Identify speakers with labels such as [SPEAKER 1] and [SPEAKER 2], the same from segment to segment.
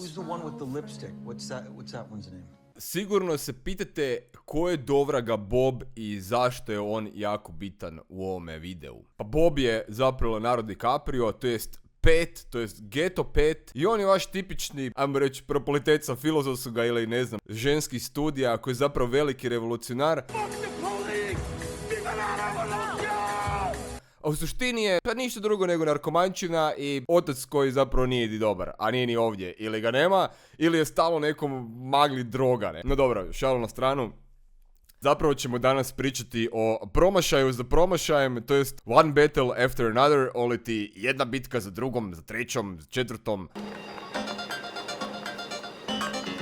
[SPEAKER 1] Who's the one with the lipstick? What's that one's name?
[SPEAKER 2] Sigurno se pitate ko je dovraga Bob i zašto je on jako bitan u ovome videu. Pa Bob je zapravo Leonardo DiCaprio, to jest Pet, to jest Geto Pet, i on je vaš tipični, ajmo reći, propoliteca filozofskoga ili ne znam, ženskih studija koji je zapravo veliki revolucionar. A u suštini je pa ništa drugo nego narkomančina i otac koji zapravo nije ni dobar, a nije ni ovdje. Ili ga nema, ili je stalno nekom magli droga, ne? No dobro, šalu na stranu. Zapravo ćemo danas pričati o promašaju za promašajem, to jest one battle after another, oliti jedna bitka za drugom, za trećom, za četvrtom.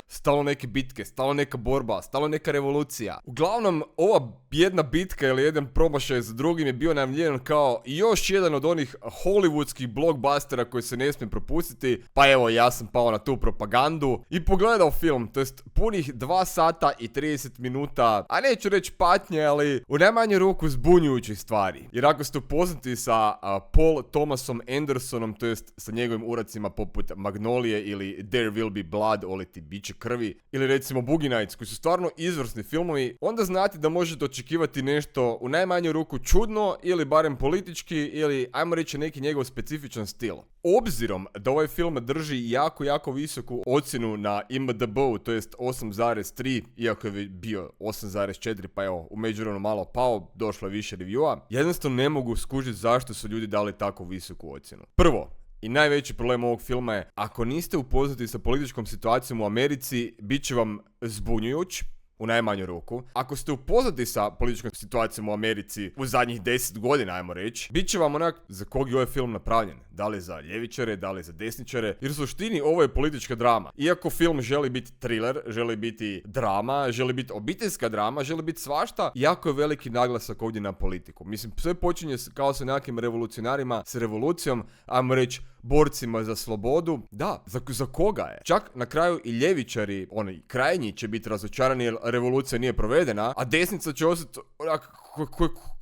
[SPEAKER 2] Stalno neke bitke, stalno neka borba, stalno neka revolucija. Uglavnom, ova jedna bitka ili jedan promašaj za drugim je bio najavljen kao još jedan od onih hollywoodskih blockbustera koji se ne smije propustiti. Pa evo, ja sam pao na tu propagandu i pogledao film, to jest punih 2 sata i 30 minuta, a neću reći patnje, ali u najmanju ruku zbunjujućih stvari. Jer ako ste upoznati sa Paul Thomasom Andersonom, to jest sa njegovim uracima poput Magnolije ili There Will Be Blood, oliti biće krvi, ili recimo Boogie Nights, koji su stvarno izvrsni filmovi, onda znate da možete očekivati nešto u najmanju ruku čudno ili barem politički ili ajmo reći neki njegov specifičan stil. Obzirom da ovaj film drži jako visoku ocjenu na IMDb-u, to jest 8,3, iako je bio 8,4, pa evo, u međuvremenu malo pao, došlo je više reviewa, jednostavno ne mogu skužiti zašto su ljudi dali tako visoku ocjenu. Prvo, i najveći problem ovog filma je, ako niste upoznati sa političkom situacijom u Americi, bit će vam zbunjujuć, u najmanju ruku. Ako ste upoznati sa političkom situacijom u Americi u zadnjih 10 godina, ajmo reći, bit će vam onak za kog je ovaj film napravljen. Da li za ljevičare, da li za desničare, jer u suštini ovo je politička drama. Iako film želi biti thriller, želi biti drama, želi biti obiteljska drama, želi biti svašta, jako je veliki naglasak ovdje na politiku. Mislim, sve počinje kao sa nekakvim revolucionarima, s revolucijom, ajmo reći, borcima za slobodu. Da, za koga je? Čak na kraju i ljevičari, oni krajnji, će biti razočarani jer revolucija nije provedena, a desnica će ostati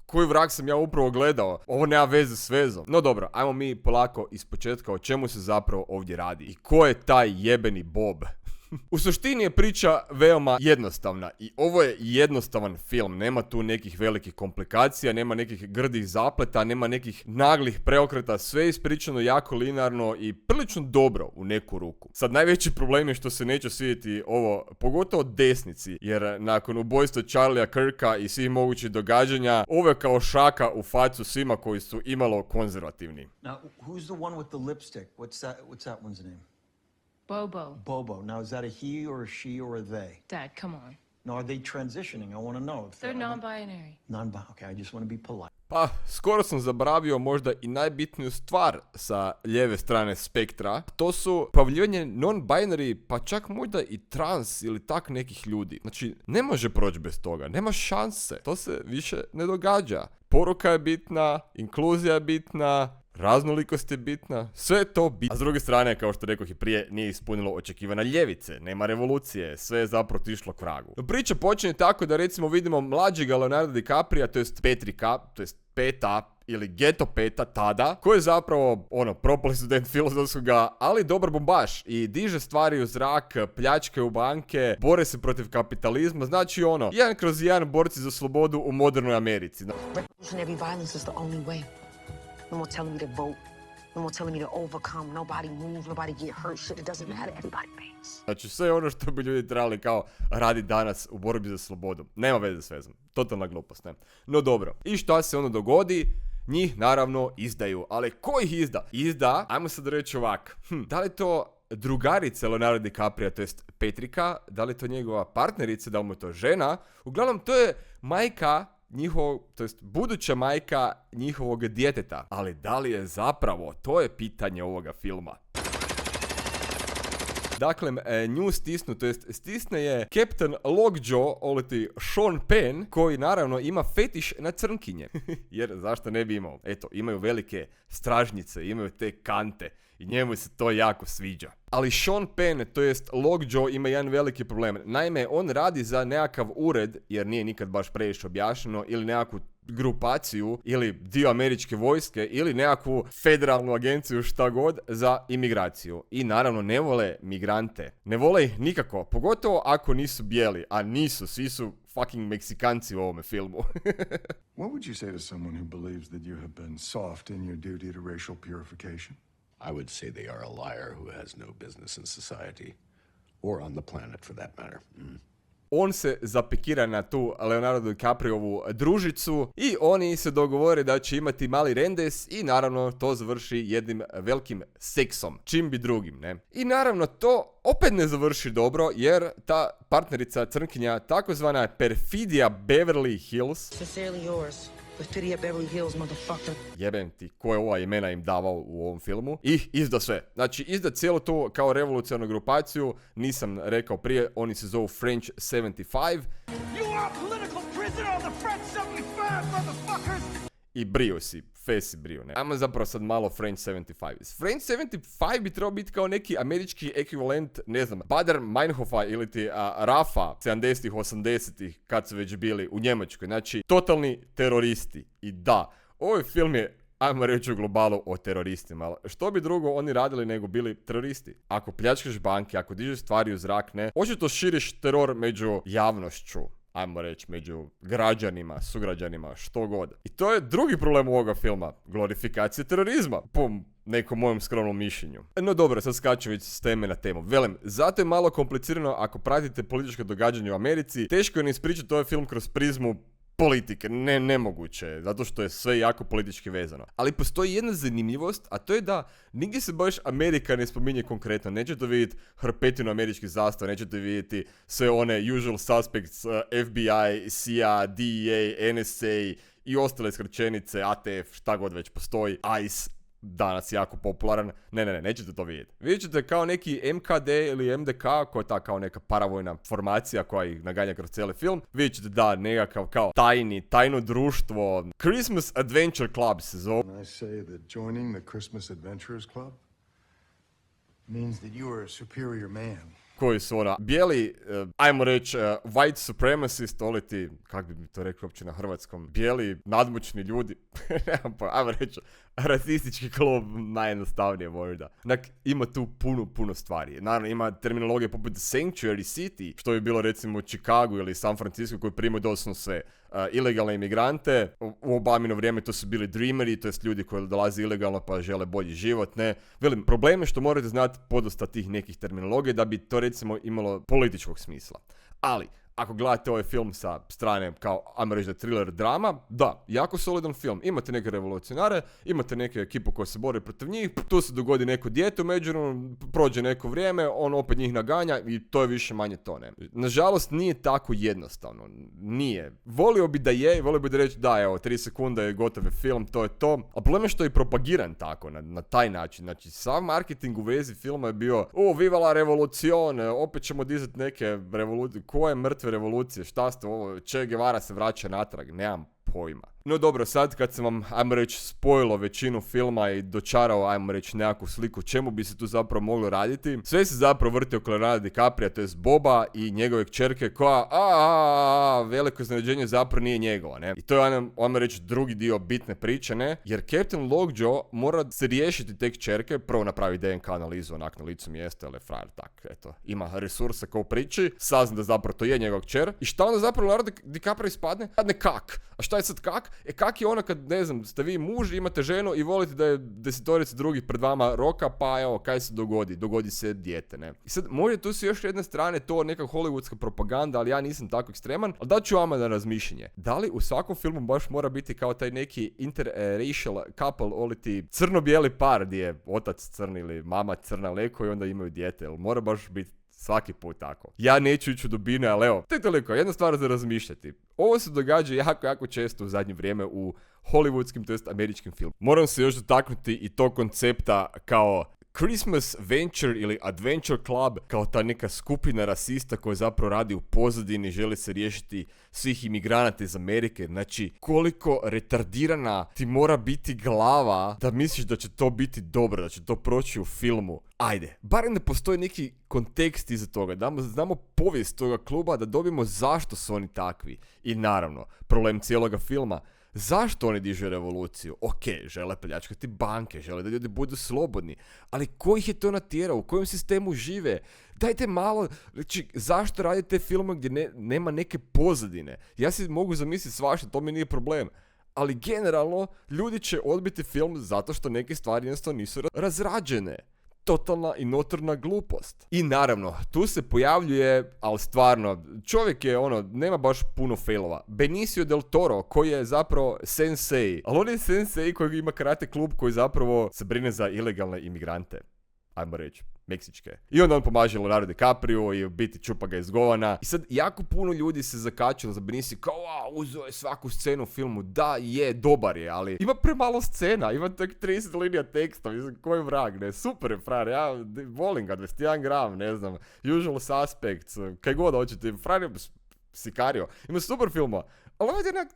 [SPEAKER 2] koji vrag sam ja upravo gledao. Ovo nema veze s vezom. No dobro, ajmo mi polako ispočetka o čemu se zapravo ovdje radi. I ko je taj jebeni Bob? U suštini je priča veoma jednostavna i ovo je jednostavan film, nema tu nekih velikih komplikacija, nema nekih grdih zapleta, nema nekih naglih preokreta, sve je ispričano jako linearno i prilično dobro u neku ruku. Sad najveći problem je što se neće svidjeti ovo, pogotovo desnici, jer nakon ubojstva Charlie'a Kirka i svih mogućih događanja, ovo je kao šaka u facu svima koji su imalo konzervativni.
[SPEAKER 1] Now, who's the one with the lipstick? What's that one's name?
[SPEAKER 3] Bobo.
[SPEAKER 1] Bobo. Now, is that a he or a she or a they?
[SPEAKER 3] Dad, come on.
[SPEAKER 1] No, are they transitioning? I want to know.
[SPEAKER 3] They're non-binary.
[SPEAKER 1] Okay, I just want to be polite.
[SPEAKER 2] Pa, skoro sam zaboravio možda i najbitniju stvar sa lijeve strane spektra. To su pojavljivanje non-binary, pa čak možda i trans ili tak nekih ljudi. Znači, ne može proći bez toga, nema šanse. To se više ne događa. Poruka je bitna, inkluzija je bitna, raznolikost je bitna, sve je to bitno. A s druge strane, kao što rekoh i prije, nije ispunilo očekivana ljevice, nema revolucije, sve je zapravo otišlo k vragu. Priča počinje tako da recimo vidimo mlađega Leonardo DiCapria, to jest Petrika, to jest Peta, ili Geto Peta tada, koji je zapravo, propali student filozofskoga, ali dobar bombaš i diže stvari u zrak, pljačke u banke, bore se protiv kapitalizma, znači jedan kroz jedan borci za slobodu u modernoj Americi.
[SPEAKER 4] Revolutionary violence is the only way. No more telling me to vote. No more telling me to overcome. Nobody move, nobody get hurt. Shit, it doesn't matter. Everybody pays.
[SPEAKER 2] Znači sve ono što bi ljudi trebali kao raditi danas u borbi za slobodu. Nema veze s vezom. Totalna glupost, ne? No dobro. I šta se ono dogodi? Njih naravno izdaju. Ali ko ih izda? Izda, ajmo sad reći ovak. Da li to drugarica Leonardo DiCaprio, to jest Petrika? Da li to njegova partnerica? Da li mu je to žena? Uglavnom, to je majka to jest buduća majka njihovog djeteta. Ali da li je zapravo? To je pitanje ovoga filma. Dakle, nju stisnu, to jest stisne je Captain Lockjaw, oliti Sean Penn, koji naravno ima fetiš na crnkinje. Jer zašto ne bi imao? Eto, imaju velike stražnjice, imaju te kante i njemu se to jako sviđa. Ali Sean Penn, to jest Lockjaw, ima jedan veliki problem. Naime, on radi za nekakav ured, jer nije nikad baš previše objašnjeno, ili nekakvu grupaciju ili dio američke vojske ili nekakvu federalnu agenciju šta god za imigraciju. I naravno ne vole migrante. Ne vole ih nikako, pogotovo ako nisu bijeli, a nisu, svi su fucking Meksikanci u ovome filmu.
[SPEAKER 5] What would you say to someone who believes that you have been soft in your duty to racial purification?
[SPEAKER 6] I would say they are a liar who has no business in society, or on the planet for that matter.
[SPEAKER 2] On se zapikira na tu Leonardo DiCapriovu družicu i oni se dogovore da će imati mali rendes i naravno to završi jednim velikim seksom, čim bi drugim, ne? I naravno to opet ne završi dobro jer ta partnerica crnkinja, takozvana Perfidia Beverly Hills,
[SPEAKER 4] Sincerely yours, Perfidia Beverly Hills, motherfucker.
[SPEAKER 2] jebem ti koje ova imena im davao u ovom filmu, i izda sve. Znači izda cijelu tu kao revolucionarnu grupaciju, nisam rekao prije, oni se zovu French 75.
[SPEAKER 7] You are political prisoner of the French 75, motherfuckers!
[SPEAKER 2] I briju si, fesi briju, ne. Ajmo zapravo sad malo French 75. French 75 bi trebao biti kao neki američki ekvivalent, ne znam, Bader Meinhofa ili ti Rafa 70-ih, 80-ih, kad su već bili u Njemačkoj. Znači, totalni teroristi. I da, ovaj film je, ajmo reći u globalu, o teroristima. Ali što bi drugo oni radili nego bili teroristi? Ako pljačkaš banke, ako dižeš stvari u zrak, ne, očito širiš teror među javnošću. Ajmo reći, među građanima, sugrađanima, što god. I to je drugi problem ovoga filma. Glorifikacija terorizma. Po nekom mojem skromnom mišljenju. No dobro, sad skaču već s teme na temu. Velim, zato je malo komplicirano ako pratite političke događanja u Americi. Teško je ne ispričati ovaj film kroz prizmu politike, nemoguće, zato što je sve jako politički vezano. Ali postoji jedna zanimljivost, a to je da nigdje se baš Amerika ne spominje konkretno. Nećete vidjeti hrpetinu američkih zastava, nećete vidjeti sve one usual suspects, FBI, CIA, DEA, NSA i ostale skraćenice, ATF, šta god već postoji, ICE, danas jako popularan. Ne, nećete to vidjeti. Vidjet ćete kao neki MKD ili MDK, koja je ta kao neka paravojna formacija koja ih naganja kroz cijeli film. Vidjet ćete da nekakav kao tajno društvo, Christmas Adventure Club se zove.
[SPEAKER 5] And I say that joining the Christmas Adventurers Club means that you are a superior man.
[SPEAKER 2] Koji su bijeli, ajmo reći, white supremacist, oli ti, kak bi mi to rekli uopće na hrvatskom, bijeli, nadmoćni ljudi, nemam pa, ajmo reći, rasistički klub, najjednostavnije možda. Ima tu puno stvari. Naravno, ima terminologije poput Sanctuary City, što bi bilo recimo u Chicagu ili San Francisco, koji primaju doslovno sve ilegalne imigrante. U Obamino vrijeme to su bili dreameri, to jest ljudi koji dolaze ilegalno pa žele bolji život, ne. Velim, problem je što morate znati podosta tih nekih terminologija da bi to recimo imalo političkog smisla. Ali, ako gledate ovaj film sa strane kao, ajmo reći da je thriller drama, da, jako solidan film. Imate neke revolucionare, imate neke ekipu koja se bori protiv njih, tu se dogodi neko dijete, međutim prođe neko vrijeme, on opet njih naganja i to je više manje to, ne. Nažalost, nije tako jednostavno. Nije. Volio bi da je, volio bi da reći da, evo, 3 sekunde je gotov je film, to je to. A problem je što je propagiran tako, na taj način. Znači, sav marketing u vezi filma je bio, viva la revolucione, opet ćemo dizati neke revolucije, koje mrtve revolucije, šta ste ovo, Che Guevara se vraća natrag, nemam pojma. No dobro, sad kad sam vam, ajmo reći, spojilo većinu filma i dočarao, ajmo reći, nekakvu sliku čemu bi se tu zapravo moglo raditi, sve se zapravo vrti oko Leonardo DiCapria, to jest Boba i njegove kćerke koja, veliko iznenađenje zapravo nije njegova, ne. I to je, ajmo reći, drugi dio bitne priče, ne, jer Captain Lockjaw mora se riješiti te kćerke, prvo napravi DNK analizu onak na licu mjesta, ali frajer tak, eto, ima resursa kao u priči, sazna da zapravo to je njegov kćer, i šta onda zapravo Leonardo DiCaprio ispadne? Kak. A šta je sad kak? Kak je ono kad, ne znam, ste vi muž, imate ženu i volite da je 10 drugih pred vama roka, pa evo, kaj se dogodi? Dogodi se dijete, ne? I sad, možda tu su još jedne strane to neka hollywoodska propaganda, ali ja nisam tako ekstreman, ali dat ću vama na razmišljenje. Da li u svakom filmu baš mora biti kao taj neki interracial couple, oliti crno-bijeli par, gdje je otac crni ili mama crna leko i onda imaju dijete, jel mora baš biti svaki put tako? Ja neću ići u dubine, ali evo, to je toliko, jedna stvar za razmišljati. Ovo se događa jako često u zadnje vrijeme u hollywoodskim, to jest američkim filmima. Moram se još dotaknuti i tog koncepta kao Christmas Venture ili Adventure Club, kao ta neka skupina rasista koja zapravo radi u pozadini, želi se riješiti svih imigranata iz Amerike. Znači, koliko retardirana ti mora biti glava da misliš da će to biti dobro, da će to proći u filmu. Ajde, barem da postoji neki kontekst iza toga, da znamo povijest toga kluba, da dobijemo zašto su oni takvi. I naravno, problem cijeloga filma, Zašto oni dižu revoluciju? Ok, žele pljačkati banke, žele da ljudi budu slobodni, ali ko ih je to natjerao? U kojem sistemu žive? Dajte malo, znači, zašto radite filme gdje nema neke pozadine? Ja si mogu zamisliti svašta, to mi nije problem. Ali generalno, ljudi će odbiti film zato što neke stvari jednostavno nisu razrađene. Totalna i notorna glupost. I naravno, tu se pojavljuje, ali stvarno, čovjek je nema baš puno failova. Benicio del Toro, koji je zapravo sensei. Ali on je sensei koji ima karate klub koji zapravo se brine za ilegalne imigrante. Ajmo reći, meksičke. I onda on pomaže Leonardo DiCaprio i u biti čupa ga iz govana. I sad jako puno ljudi se zakačilo za Benicio kao, uzeo je svaku scenu u filmu. Da, je, dobar je, ali ima premalo scena. Ima tek 30 linija teksta. Mislim, koji vrag, ne? Super je, frajer. Ja volim ga, 21 gram, ne znam. Usual Suspects, kaj god hoćete. Frajer je Sicario. Ima super filma. Ali ovdje onak,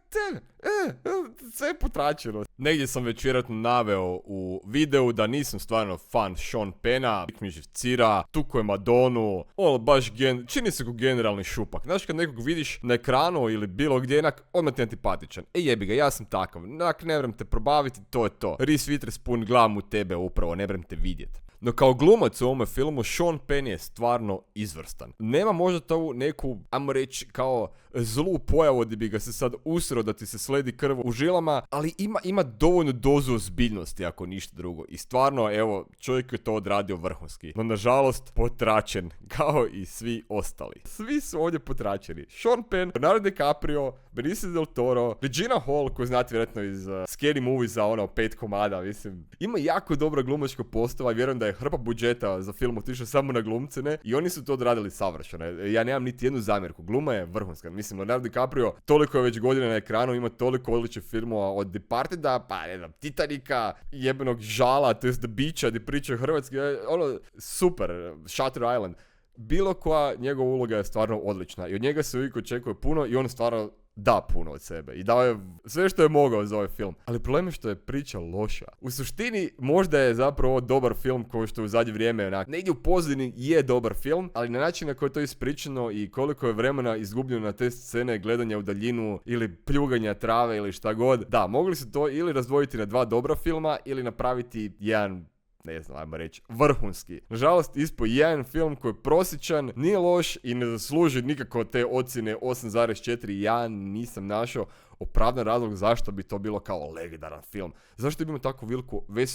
[SPEAKER 2] sve je potračeno. Negdje sam već vjerojatno naveo u videu da nisam stvarno fan Sean Penna, mi živcira, tuko je Madonu, baš čini se kao generalni šupak. Znaš kad nekog vidiš na ekranu ili bilo gdje, onak, odmah ti je antipatičan. Jebi ga, ja sam takav, onak, ne vrem te probaviti, to je to. Reese Witherspoon gledam u tebe upravo, ne vrem te vidjeti. No kao glumac u ovome filmu, Sean Penn je stvarno izvrstan. Nema možda tu neku, ajmo reći, kao zlu pojavu gdje bi ga se sad usro da ti se sledi krv u žilama, ali ima dovoljnu dozu ozbiljnosti ako ništa drugo. I stvarno, evo, čovjek je to odradio vrhunski. No nažalost, potračen, kao i svi ostali. Svi su ovdje potračeni. Sean Penn, Leonardo DiCaprio, Benicio del Toro, Regina Hall, koju znate vjerojatno iz Scary Movie za 5 komada, mislim. Ima jako dobra glumačka postava i vjerujem da je hrpa budžeta za film otišao samo na glumcene i oni su to odradili savršeno. Ja nemam niti jednu zamjerku. Gluma je vrhunska. Mislim, Leonardo DiCaprio toliko je već godina na ekranu, ima toliko odličnih filmova od Departeda, pa ne znam, Titanika, jebenog Žala, to jest The Beacha, gdje pričaju hrvatski, super, Shutter Island. Bilo koja njegova uloga je stvarno odlična i od njega se uvijek očekuje puno i on stvarno da puno od sebe i dao je sve što je mogao za ovaj film. Ali problem je što je priča loša. U suštini možda je zapravo dobar film koji što u zadnje vrijeme onak negdje u pozadini je dobar film, ali na način na koji je to ispričano i koliko je vremena izgubljeno na te scene gledanja u daljinu ili pljuganja trave ili šta god. Da, mogli su to ili razdvojiti na 2 dobra filma ili napraviti jedan, ne znam, ajmo reći, vrhunski. Nažalost, ispao jedan film koji je prosječan, nije loš i ne zasluži nikako te ocjene 8,4. Ja nisam našao opravdan razlog zašto bi to bilo kao legendaran film. Zašto bi imao tako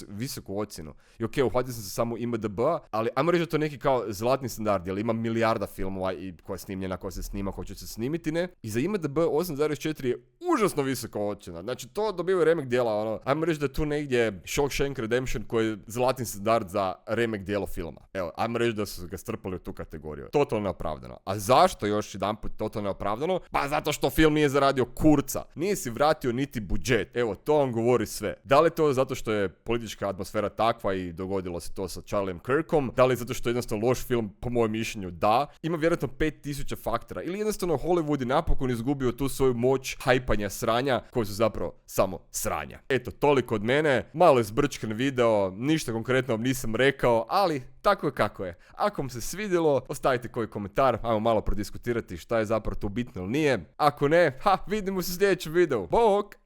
[SPEAKER 2] visoku ocjenu? I ok, uhvatio sam se samo IMDb, ali ajmo reći da to neki kao zlatni standard, jer ima milijarda filmova i koja je snimljena, koja se snima, koja će se snimiti, ne? I za IMDb 8,4 je užasno visoka ocjena. Znači, to dobio remake dijela, ajmo reći da je tu negdje Shawshank Redemption koji je zlatni standard za remake dijelo filma. Evo, ajmo reći da su ga strpali u tu kategoriju. Totalno neopravdano. A zašto još jedanput totalno neopravdano? Pa zato što film nije zaradio kurca. Nije si vratio niti budžet. Evo, to vam govori sve. Da li je to zato što je politička atmosfera takva i dogodilo se to sa Charliem Kirkom? Da li je zato što je jednostavno loš film, po mojem mišljenju? Da. Ima vjerojatno 5000 faktora. Ili jednostavno Hollywood je napokon izgubio tu svoju moć hajpanja sranja, koji su zapravo samo sranja. Eto, toliko od mene. Malo je zbrčkan video, ništa konkretno vam nisam rekao, ali tako je kako je. Ako vam se svidjelo, ostavite koji komentar, ajmo malo prodiskutirati šta je zapravo tu bitno ili nije. Ako ne, vidimo se u sljedećem videu. Bok!